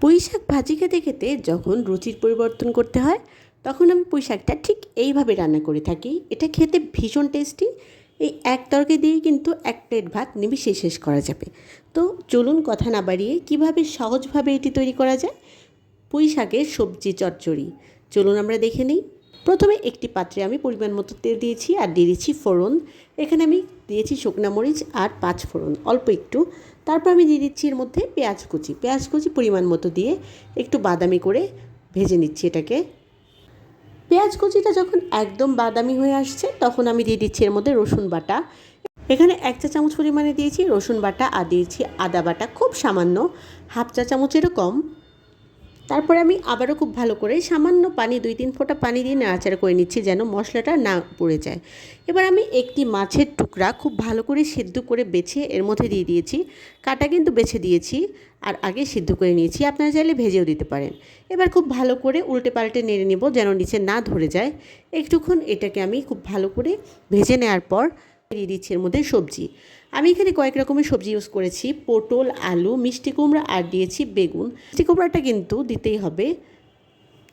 পুঁই শাক ভাজি খেতে খেতে যখন রুচির পরিবর্তন করতে হয় তখন আমি পুঁই শাকটা ঠিক এইভাবে রান্না করে থাকি। এটা খেতে ভীষণ টেস্টি। এই এক তরকারি দিয়েই কিন্তু এক প্লেট ভাত নিমিষে শেষ করা যাবে। তো চলুন কথা না বাড়িয়ে কীভাবে সহজভাবে এটি তৈরি করা যায়, পুঁই শাকের সবজি চচ্চড়ি। চলুন আমরা দেখে নিই। প্রথমে একটি পাত্রে আমি পরিমাণ মতো তেল দিয়েছি আর দিয়ে দিচ্ছি ফোড়ন। এখানে আমি দিয়েছি শুকনা মরিচ আর 5 ফোড়ন অল্প একটু। তারপর আমি দিয়ে দিচ্ছি এর মধ্যে পেঁয়াজ কুচি পরিমাণ মতো দিয়ে একটু বাদামি করে ভেজে নিচ্ছি এটাকে। পেঁয়াজ কুচিটা যখন একদম বাদামি হয়ে আসছে তখন আমি দিয়ে দিচ্ছি এর মধ্যে রসুন বাটা। এখানে 1 চা চামচ পরিমাণে দিয়েছি রসুন বাটা আর দিয়েছি আদা বাটা, খুব সামান্য, হাফ চা চামচেরও কম। তারপরে আমি আবারও খুব ভালো করে সামান্য পানি 2-3 ফোঁটা পানি দিয়ে নাড়াচাড়া করে নিচ্ছি যেন মশলাটা না পুড়ে যায়। এবার আমি একটি মাছের টুকরা খুব ভালো করে সিদ্ধ করে বেছে এর মধ্যে দিয়ে দিয়েছি। কাটা কিন্তু বেছে দিয়েছি আর আগে সিদ্ধ করে নিয়েছি, আপনারা চাইলে ভেজেও দিতে পারেন। এবার খুব ভালো করে উল্টে পাল্টে নেড়ে নেব যেন নিচে না ধরে যায়। একটুক্ষণ এটাকে আমি খুব ভালো করে ভেজে নেওয়ার পর দিয়ে দিচ্ছি এর মধ্যে সবজি। আমি এখানে কয়েক রকমের সবজি ইউজ করেছি, পটল, আলু, মিষ্টি কুমড়া আর দিয়েছি বেগুন। মিষ্টি কুমড়াটা কিন্তু দিতেই হবে।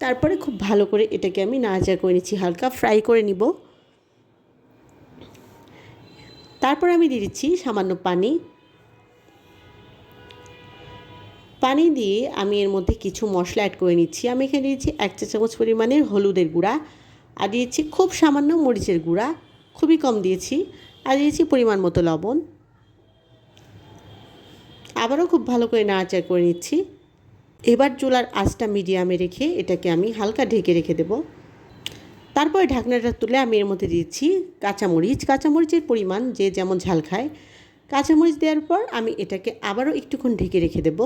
তারপরে খুব ভালো করে এটাকে আমি নাড়াচাড়া করে নিচ্ছি, হালকা ফ্রাই করে নিব। তারপর আমি দিয়ে দিচ্ছি সামান্য পানি দিয়ে আমি এর মধ্যে কিছু মশলা অ্যাড করে নিচ্ছি। আমি এখানে দিয়েছি 1 চা চামচ পরিমাণের হলুদের গুঁড়া আর দিয়েছি খুব সামান্য মরিচের গুঁড়া, খুবই কম দিয়েছি, আর দিয়েছি পরিমাণ মতো লবণ। আবারও খুব ভালো করে নাড়াচাড়া করে নিচ্ছি। এবার চুলার আঁচটা মিডিয়ামে রেখে এটাকে আমি হালকা ঢেকে রেখে দেব। তারপরে ঢাকনাটা তুলে আমি এর মধ্যে দিচ্ছি কাঁচামরিচের পরিমাণ যে যেমন ঝাল খায়। কাঁচামরিচ দেওয়ার পর আমি এটাকে আবারও একটুক্ষণ ঢেকে রেখে দেব।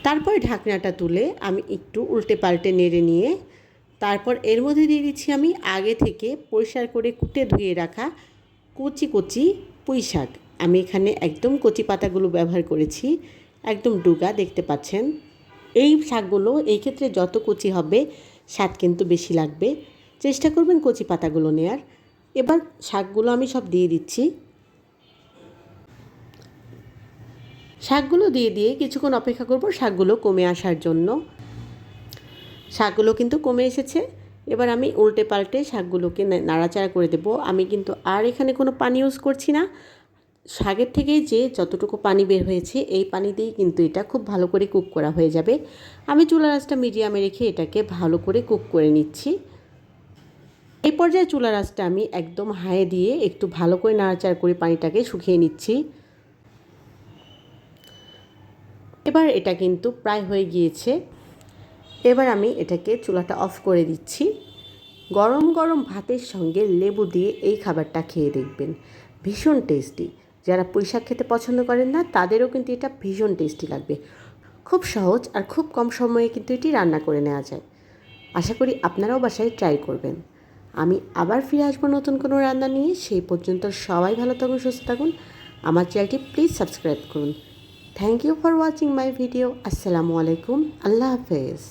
তারপরে ঢাকনাটা তুলে আমি একটু উল্টে পাল্টে নেড়ে নিয়ে তারপর এর মধ্যে দিয়ে দিচ্ছি আমি আগে থেকে পরিষ্কার করে কুটে ধুয়ে রাখা কচি পুঁই শাক। আমি এখানে একদম কচি পাতাগুলো ব্যবহার করেছি, একদম ডুগা, দেখতে পাচ্ছেন। এই শাকগুলো এই ক্ষেত্রে যত কচি হবে স্বাদ কিন্তু বেশি লাগবে, চেষ্টা করবেন কচি পাতাগুলো নেয়ার। এবার শাকগুলো আমি সব দিয়ে দিচ্ছি। শাকগুলো দিয়ে কিছুক্ষণ অপেক্ষা করব শাকগুলো কমে আসার জন্য। শাকগুলো কিন্তু কমে এসেছে। এবার আমি উল্টে পাল্টে শাকগুলোকে নাড়াচাড়া করে দেব। আমি কিন্তু আর এখানে কোনো পানি ইউজ করছি না। শাকের থেকে যে যতটুকু পানি বের হয়েছে এই পানি দিয়েই কিন্তু এটা খুব ভালো করে কুক করা হয়ে যাবে। আমি চুলার আঁচটা মিডিয়ামে রেখে এটাকে ভালো করে কুক করে নিচ্ছি। এই পর্যায়ে চুলার আঁচটা আমি একদম হাই দিয়ে একটু ভালো করে নাড়াচাড়া করে পানিটাকে শুকিয়ে নিচ্ছি। এবার এটা কিন্তু প্রায় হয়ে গিয়েছে। এবার আমি এটাকে চুলাটা অফ করে দিচ্ছি। গরম গরম ভাতের সঙ্গে লেবু দিয়ে এই খাবারটা খেয়ে দেখবেন, ভীষণ টেস্টি। যারা পুঁই শাক খেতে পছন্দ করেন না তাদেরও কিন্তু এটা ভীষণ টেস্টি লাগবে। খুব সহজ আর খুব কম সময়ে কিন্তু এটি রান্না করে নেওয়া যায়। আশা করি আপনারাও বাসায় ট্রাই করবেন। আমি আবার ফিরে আসবো নতুন কোনো রান্না নিয়ে। সেই পর্যন্ত সবাই ভালো থাকুন, সুস্থ থাকুন। আমার চ্যানেলটি প্লিজ সাবস্ক্রাইব করুন। Thank you for watching my video. আসসালামু আলাইকুম, আল্লাহ হাফেজ।